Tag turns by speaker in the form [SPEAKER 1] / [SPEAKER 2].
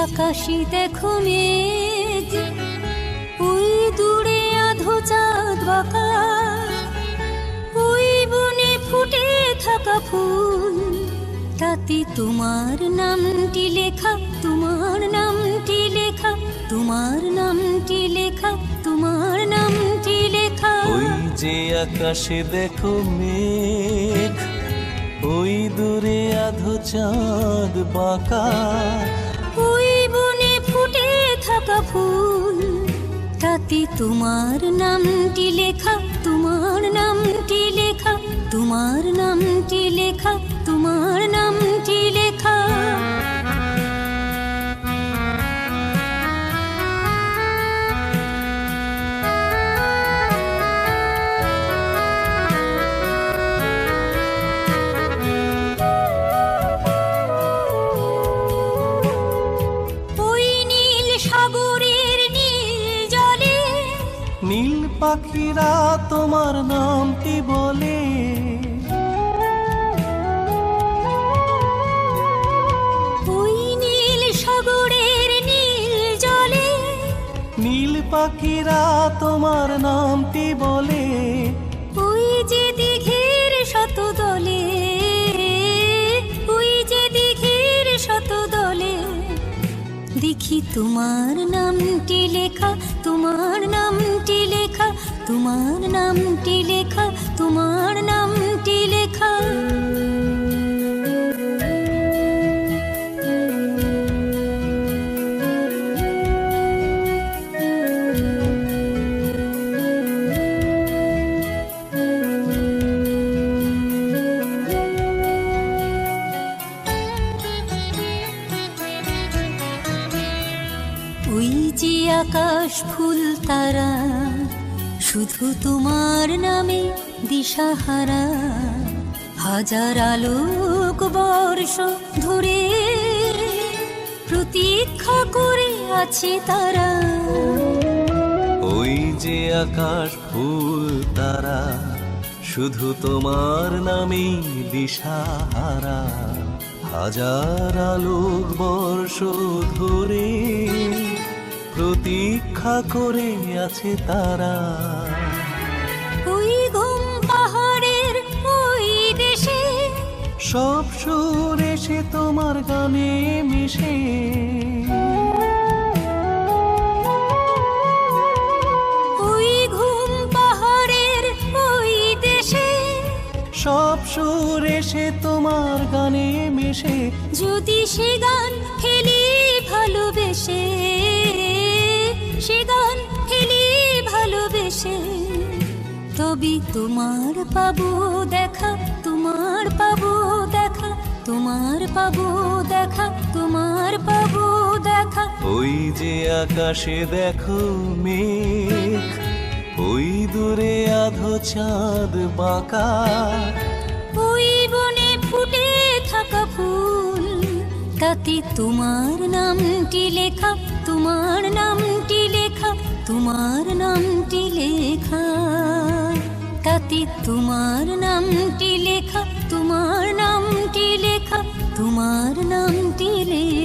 [SPEAKER 1] আকাশে দেখো মেঘ, ওই দূরে আধো চাঁদ বাঁকা, ওই বনে ফুটে থাকা ফুল, তাতে তোমার নামটি লেখা, তোমার নামটি লেখা, তোমার নামটি লেখা, তোমার নামটি লেখা।
[SPEAKER 2] ওই যে আকাশে দেখো মেঘ, ওই দূরে আধো চাঁদ বাঁকা,
[SPEAKER 1] ওই বনে ফুটে থাকা ফুল, তাতে তোমার নামটি লেখা, তোমার নামটি লেখা, তোমার নামটি লেখা, তোমার নামটি লেখা।
[SPEAKER 2] নীল পাখিরা তোমার নামটি বলে,
[SPEAKER 1] ওই নীল সাগরের নীল জলে,
[SPEAKER 2] নীল পাখিরা তোমার নামটি বলে,
[SPEAKER 1] ওই যে দিঘির শত দলে, ওই যে দিঘির শত দলে, দেখি তোমার নামটি লেখা, তোমার নামটি লেখা, তোমার নামটি লেখা, তোমার নামটি লেখা। ওই যে আকাশ ফুল তারা, শুধু তোমার নামে দিশাহারা, হাজার আলোক বর্ষ ধরে প্রতীক্ষা করে আছে তারা।
[SPEAKER 2] ওই যে আকাশ ফুল তারা, শুধু তোমার নামে দিশাহারা, হাজার আলোক বর্ষ ধরে প্রতীক্ষা করে আছে তারা।
[SPEAKER 1] ওই ঘুম পাহাড়ের ওই দেশে,
[SPEAKER 2] সব সুর এসে তোমার গানে মিশে,
[SPEAKER 1] ওই ঘুম পাহাড়ের ওই দেশে,
[SPEAKER 2] সব সুর এসে তোমার গানে মিশে।
[SPEAKER 1] যদি সে গান খেলি ভালোবেসে, সে গান খেলি ভালোবেসে, তবে তোমার পাবো দেখা, তোমার পাবো দেখা, তোমার পাবো দেখা, তোমার পাবো দেখা।
[SPEAKER 2] ওই যে আকাশে দেখো মেঘ, ওই দূরে আধো চাঁদ বাঁকা,
[SPEAKER 1] ওই বনে ফুটে থাকা ফুল, তাতে তোমার নামটি লেখা, তোমার নামটি লেখা, তোমার নামটি লেখা, তাতে তোমার নামটি লেখা, তোমার নামটি লেখা, তোমার নামটি লেখা।